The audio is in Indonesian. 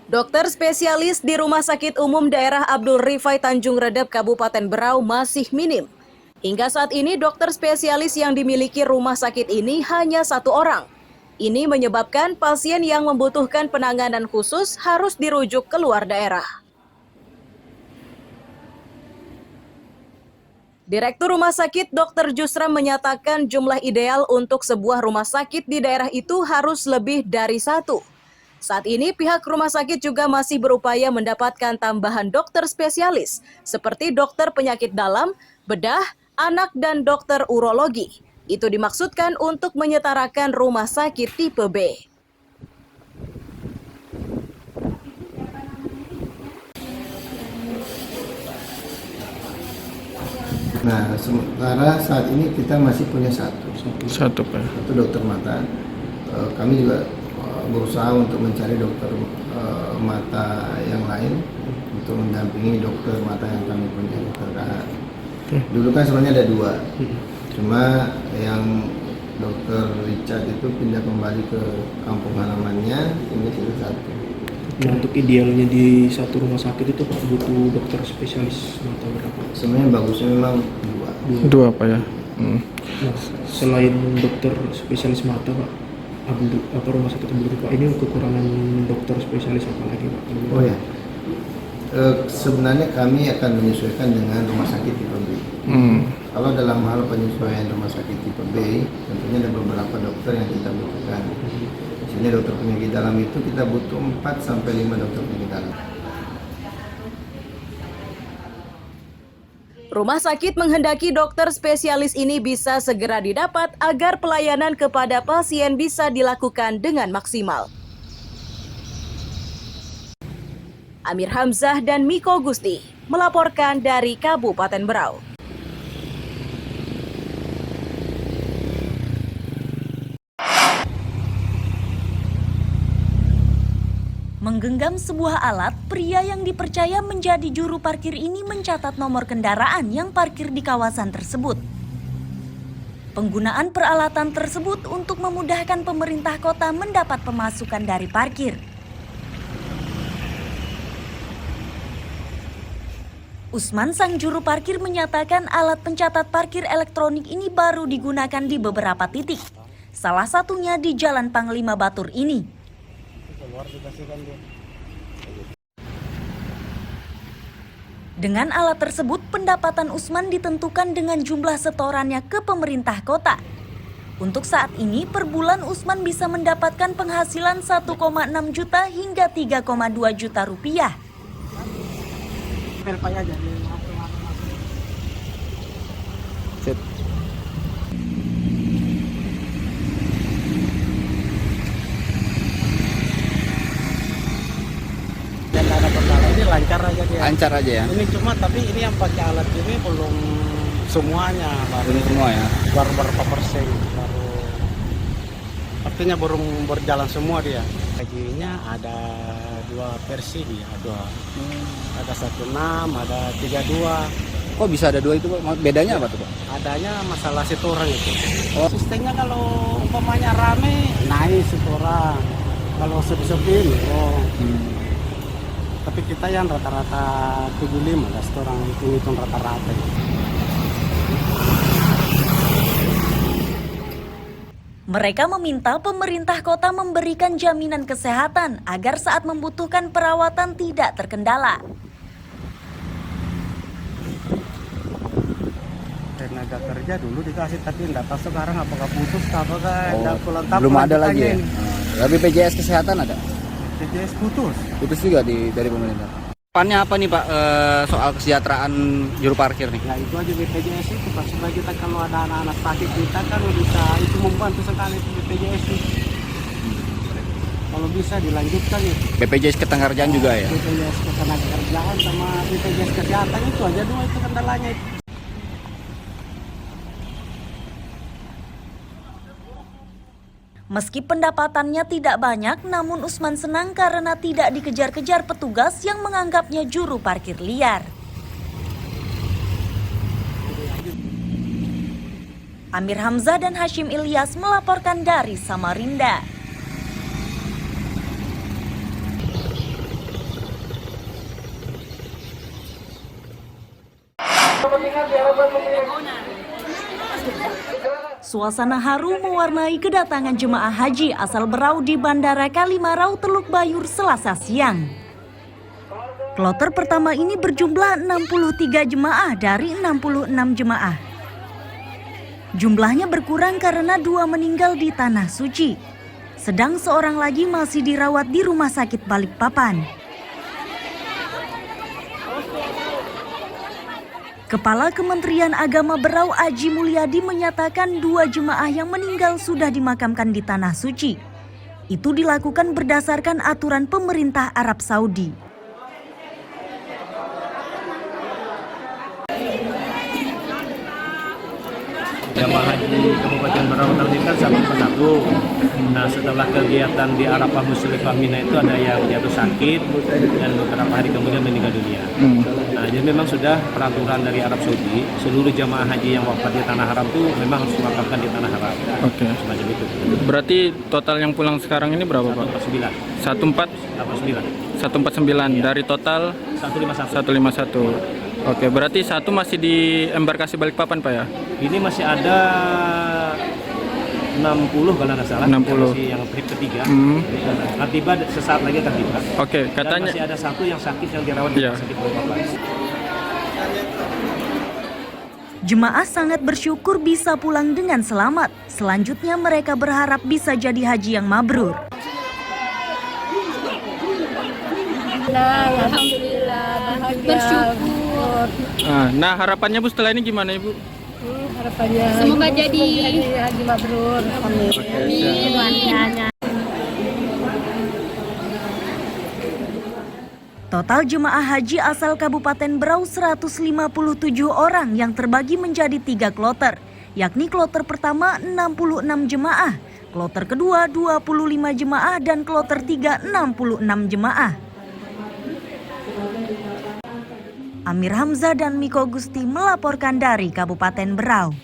Dokter spesialis di Rumah Sakit Umum Daerah Abdul Rifai Tanjung Redep, Kabupaten Berau masih minim. Hingga saat ini dokter spesialis yang dimiliki rumah sakit ini hanya satu orang. Ini menyebabkan pasien yang membutuhkan penanganan khusus harus dirujuk keluar daerah. Direktur Rumah Sakit Dr. Jusram menyatakan jumlah ideal untuk sebuah rumah sakit di daerah itu harus lebih dari satu. Saat ini pihak rumah sakit juga masih berupaya mendapatkan tambahan dokter spesialis seperti dokter penyakit dalam, bedah, anak, dan dokter urologi. Itu dimaksudkan untuk menyetarakan rumah sakit tipe B. Nah, sementara saat ini kita masih punya satu dokter mata. Kami juga berusaha untuk mencari dokter mata yang lain untuk mendampingi dokter mata yang kami punya, dokter Rahat. Dulu kan sebenarnya ada dua, cuma yang dokter Richard itu pindah kembali ke kampung halamannya, ini sudah satu. Nah, untuk idealnya di satu rumah sakit itu Pak butuh dokter spesialis mata berapa? Sebenarnya bagusnya memang Dua Pak ya. Nah, selain dokter spesialis mata Pak, rumah sakit Abdul Rifai ini kekurangan dokter spesialis apa lagi Pak? Oh ya, sebenarnya kami akan menyesuaikan dengan rumah sakit tipe B. Kalau dalam hal penyesuaian rumah sakit tipe B, tentunya ada beberapa dokter yang kita butuhkan. Misalnya dokter penyakit dalam itu kita butuh 4 sampai 5 dokter penyakit dalam. Rumah sakit menghendaki dokter spesialis ini bisa segera didapat agar pelayanan kepada pasien bisa dilakukan dengan maksimal. Amir Hamzah dan Miko Gusti melaporkan dari Kabupaten Berau. Menggenggam sebuah alat, pria yang dipercaya menjadi juru parkir ini mencatat nomor kendaraan yang parkir di kawasan tersebut. Penggunaan peralatan tersebut untuk memudahkan pemerintah kota mendapat pemasukan dari parkir. Usman, sang juru parkir, menyatakan alat pencatat parkir elektronik ini baru digunakan di beberapa titik. Salah satunya di Jalan Panglima Batur ini. Dengan alat tersebut, pendapatan Usman ditentukan dengan jumlah setorannya ke pemerintah kota. Untuk saat ini, per bulan Usman bisa mendapatkan penghasilan 1,6 juta hingga 3,2 juta rupiah. Lancar aja dia. Lancar aja ya. Ini cuma tapi ini yang pakai alat ini belum semuanya, Belum semua ya. baru berapa persen, artinya belum berjalan semua dia. Gajinya ada 2 versi dia, ada 16, ada 32. Kok bisa ada dua itu Pak? Bedanya apa tuh Pak? Adanya masalah setoran itu. Sistemnya kalau umpamanya rame naik setoran, kalau sepi-sepi Tapi kita yang rata-rata 75 lah, setoran hitung rata-rata. Mereka meminta pemerintah kota memberikan jaminan kesehatan agar saat membutuhkan perawatan tidak terkendala. Tenaga kerja dulu dikasih tapi enggak tahu sekarang apakah putus apakah Belum ada lagi ya. Tapi BPJS kesehatan ada? BPJS putus. Putus juga dari pemerintah. Depannya apa nih Pak soal kesejahteraan juru parkir nih? Ya itu aja BPJS itu Pak, supaya kita kalau ada anak-anak sakit kita kan bisa, itu membantu sekali itu BPJS itu. Kalau bisa dilanjutkan ya. BPJS ketenagakerjaan juga ya? BPJS ketenagakerjaan sama BPJS kesehatan itu aja dua itu kendalanya itu. Meski pendapatannya tidak banyak, namun Usman senang karena tidak dikejar-kejar petugas yang menganggapnya juru parkir liar. Amir Hamzah dan Hashim Ilyas melaporkan dari Samarinda. Suasana haru mewarnai kedatangan jemaah haji asal Berau di Bandara Kalimarau, Teluk Bayur, Selasa siang. Kloter pertama ini berjumlah 63 jemaah dari 66 jemaah. Jumlahnya berkurang karena 2 meninggal di Tanah Suci, sedang seorang lagi masih dirawat di Rumah Sakit Balikpapan. Kepala Kementerian Agama Berau Aji Mulyadi menyatakan 2 jemaah yang meninggal sudah dimakamkan di Tanah Suci. Itu dilakukan berdasarkan aturan pemerintah Arab Saudi. Jamaah haji Kabupaten Berau tertibkan satu persatu. Nah, setelah kegiatan di Arafah Musdalifah Mina itu ada yang jatuh sakit dan beberapa hari kemudian meninggal dunia. Nah, jadi memang sudah peraturan dari Arab Saudi, seluruh jamaah haji yang wafat di tanah haram itu memang harus dimakamkan di tanah haram. Oke. Semacam itu. Berarti total yang pulang sekarang ini berapa, Pak? 149 149 dari total 151. Oke, berarti satu masih di embarkasi Balikpapan, Pak ya? Ini masih ada 60 kalau tidak salah. 60. Masih yang trip ketiga. Akan tiba sesaat lagi akan tiba. Oke, katanya Dan masih ada satu yang sakit yang dirawat di Iya. rumah sakit Balikpapan. Jemaah sangat bersyukur bisa pulang dengan selamat. Selanjutnya mereka berharap bisa jadi haji yang mabrur. Alhamdulillah, bersyukur. Nah, harapannya Bu setelah ini gimana, Ibu? Harapannya semoga jadi haji mabrur. Amin. Total jemaah haji asal Kabupaten Berau 157 orang yang terbagi menjadi 3 kloter, yakni kloter pertama 66 jemaah, kloter kedua 25 jemaah, dan kloter 3 66 jemaah. Amir Hamzah dan Miko Gusti melaporkan dari Kabupaten Berau.